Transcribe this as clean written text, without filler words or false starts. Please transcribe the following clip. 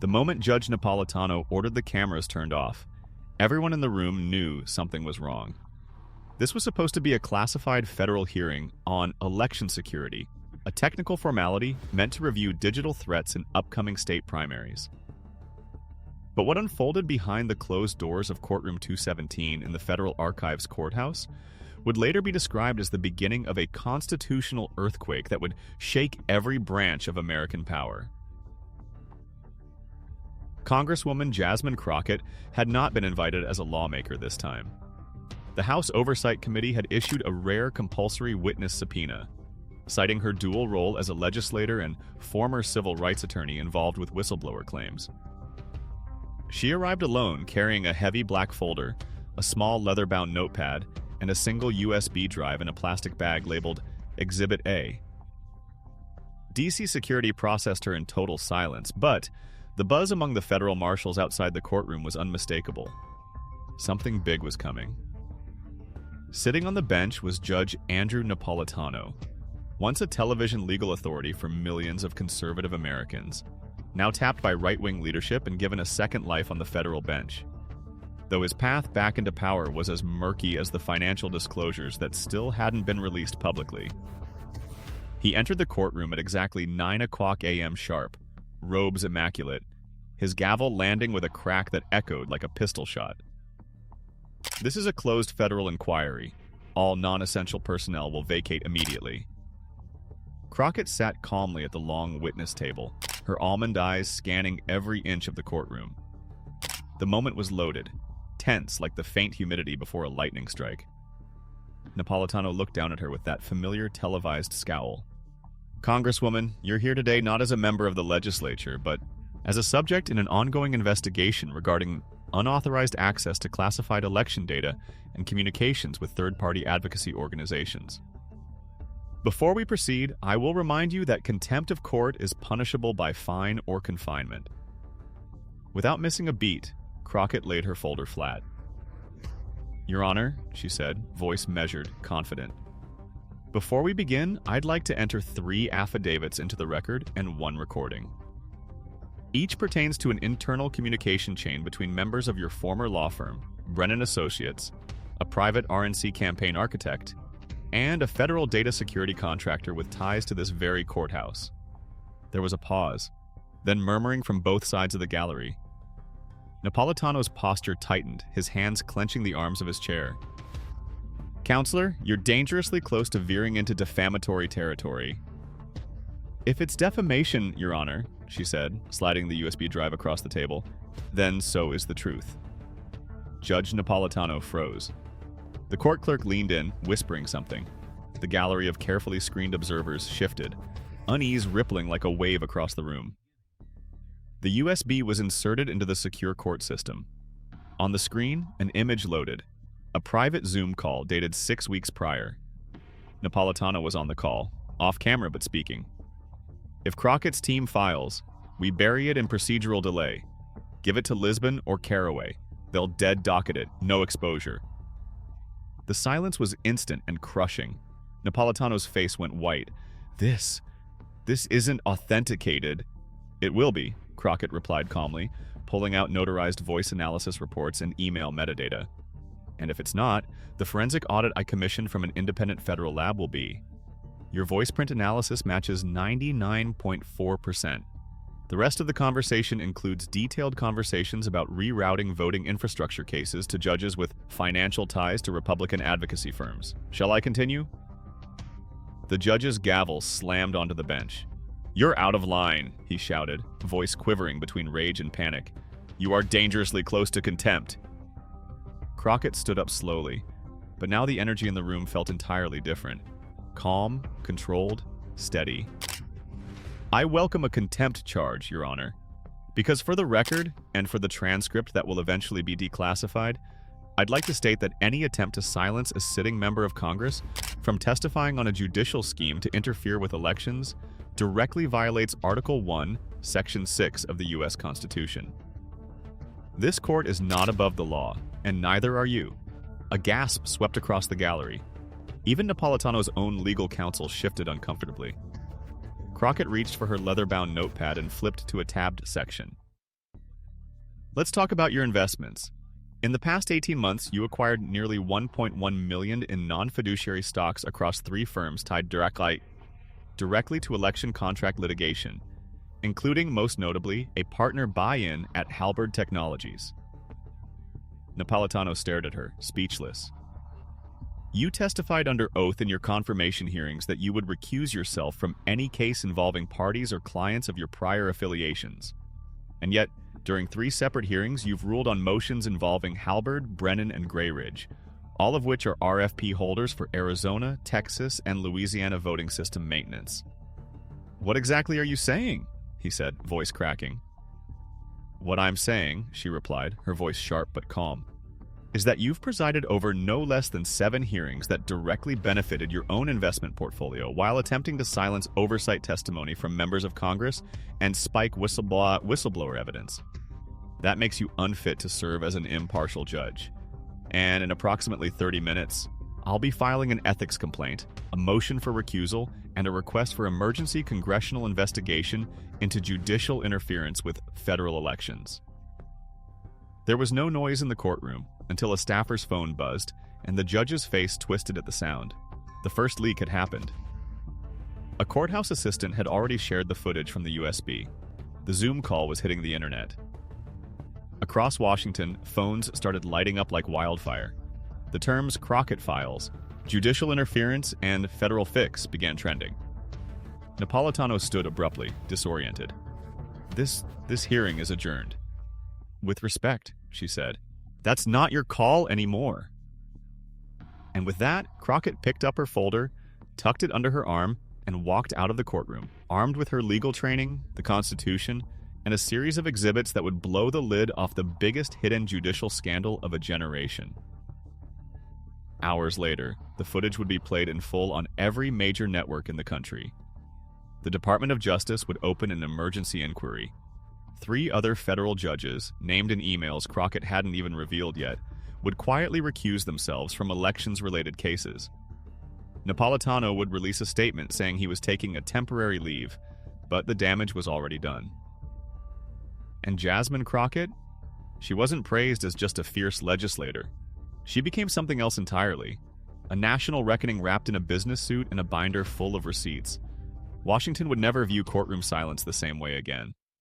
The moment Judge Napolitano ordered the cameras turned off, everyone in the room knew something was wrong. This was supposed to be a classified federal hearing on election security, a technical formality meant to review digital threats in upcoming state primaries. But what unfolded behind the closed doors of Courtroom 217 in the Federal Archives Courthouse would later be described as the beginning of a constitutional earthquake that would shake every branch of American power. Congresswoman Jasmine Crockett had not been invited as a lawmaker this time. The House Oversight Committee had issued a rare compulsory witness subpoena, citing her dual role as a legislator and former civil rights attorney involved with whistleblower claims. She arrived alone, carrying a heavy black folder, a small leather-bound notepad, and a single USB drive in a plastic bag labeled Exhibit A. DC security processed her in total silence, but the buzz among the federal marshals outside the courtroom was unmistakable. Something big was coming. Sitting on the bench was Judge Andrew Napolitano, once a television legal authority for millions of conservative Americans, now tapped by right-wing leadership and given a second life on the federal bench. Though his path back into power was as murky as the financial disclosures that still hadn't been released publicly. He entered the courtroom at exactly 9 o'clock a.m. sharp, robes immaculate, his gavel landing with a crack that echoed like a pistol shot. This is a closed federal inquiry. All non-essential personnel will vacate immediately. Crockett sat calmly at the long witness table, her almond eyes scanning every inch of the courtroom. The moment was loaded, tense like the faint humidity before a lightning strike. Napolitano looked down at her with that familiar televised scowl. "Congresswoman, you're here today not as a member of the legislature, but as a subject in an ongoing investigation regarding unauthorized access to classified election data and communications with third-party advocacy organizations. Before we proceed, I will remind you that contempt of court is punishable by fine or confinement." Without missing a beat, Crockett laid her folder flat. "Your Honor," she said, voice measured, confident. "Before we begin, I'd like to enter 3 affidavits into the record and 1 recording. Each pertains to an internal communication chain between members of your former law firm, Brennan Associates, a private RNC campaign architect, and a federal data security contractor with ties to this very courthouse." There was a pause, then murmuring from both sides of the gallery. Napolitano's posture tightened, his hands clenching the arms of his chair. "Counselor, you're dangerously close to veering into defamatory territory." "If it's defamation, Your Honor," she said, sliding the USB drive across the table, "then so is the truth." Judge Napolitano froze. The court clerk leaned in, whispering something. The gallery of carefully screened observers shifted, unease rippling like a wave across the room. The USB was inserted into the secure court system. On the screen, an image loaded. A private Zoom call dated 6 weeks prior. Napolitano was on the call, off camera but speaking. "If Crockett's team files, we bury it in procedural delay. Give it to Lisbon or Caraway. They'll dead docket it, no exposure." The silence was instant and crushing. Napolitano's face went white. This isn't authenticated." "It will be," Crockett replied calmly, pulling out notarized voice analysis reports and email metadata. "And if it's not, the forensic audit I commissioned from an independent federal lab will be. Your voice print analysis matches 99.4%. The rest of the conversation includes detailed conversations about rerouting voting infrastructure cases to judges with financial ties to Republican advocacy firms. Shall I continue?" The judge's gavel slammed onto the bench. "You're out of line," he shouted, voice quivering between rage and panic. "You are dangerously close to contempt." Crockett stood up slowly, but now the energy in the room felt entirely different. Calm, controlled, steady. "I welcome a contempt charge, Your Honor, because for the record, and for the transcript that will eventually be declassified, I'd like to state that any attempt to silence a sitting member of Congress from testifying on a judicial scheme to interfere with elections directly violates Article 1, Section 6 of the U.S. Constitution. This court is not above the law, and neither are you." A gasp swept across the gallery. Even Napolitano's own legal counsel shifted uncomfortably. Crockett reached for her leather-bound notepad and flipped to a tabbed section. Let's talk about your investments. In the past 18 months, you acquired nearly $1.1 million in non-fiduciary stocks across 3 firms tied directly to election contract litigation, including, most notably, a partner buy-in at Halberd Technologies. Napolitano stared at her, speechless. You testified under oath in your confirmation hearings that you would recuse yourself from any case involving parties or clients of your prior affiliations. And yet, during 3 separate hearings, you've ruled on motions involving Halberd, Brennan, and Gray Ridge, all of which are RFP holders for Arizona, Texas, and Louisiana voting system maintenance. What exactly are you saying? He said, voice cracking. What I'm saying, she replied, her voice sharp but calm, is that you've presided over no less than 7 hearings that directly benefited your own investment portfolio while attempting to silence oversight testimony from members of Congress and spike whistleblower evidence. That makes you unfit to serve as an impartial judge. And in approximately 30 minutes, I'll be filing an ethics complaint, a motion for recusal, and a request for emergency congressional investigation into judicial interference with federal elections. There was no noise in the courtroom until a staffer's phone buzzed, and the judge's face twisted at the sound. The first leak had happened. A courthouse assistant had already shared the footage from the USB. The Zoom call was hitting the internet. Across Washington, phones started lighting up like wildfire. The terms Crockett files, judicial interference, and federal fix began trending. Napolitano stood abruptly, disoriented. This hearing is adjourned. With respect, she said. That's not your call anymore. And with that, Crockett picked up her folder, tucked it under her arm, and walked out of the courtroom, armed with her legal training, the Constitution, and a series of exhibits that would blow the lid off the biggest hidden judicial scandal of a generation. Hours later, the footage would be played in full on every major network in the country. The Department of Justice would open an emergency inquiry. 3 other federal judges, named in emails Crockett hadn't even revealed yet, would quietly recuse themselves from elections-related cases. Napolitano would release a statement saying he was taking a temporary leave, but the damage was already done. And Jasmine Crockett? She wasn't praised as just a fierce legislator. She became something else entirely, a national reckoning wrapped in a business suit and a binder full of receipts. Washington would never view courtroom silence the same way again.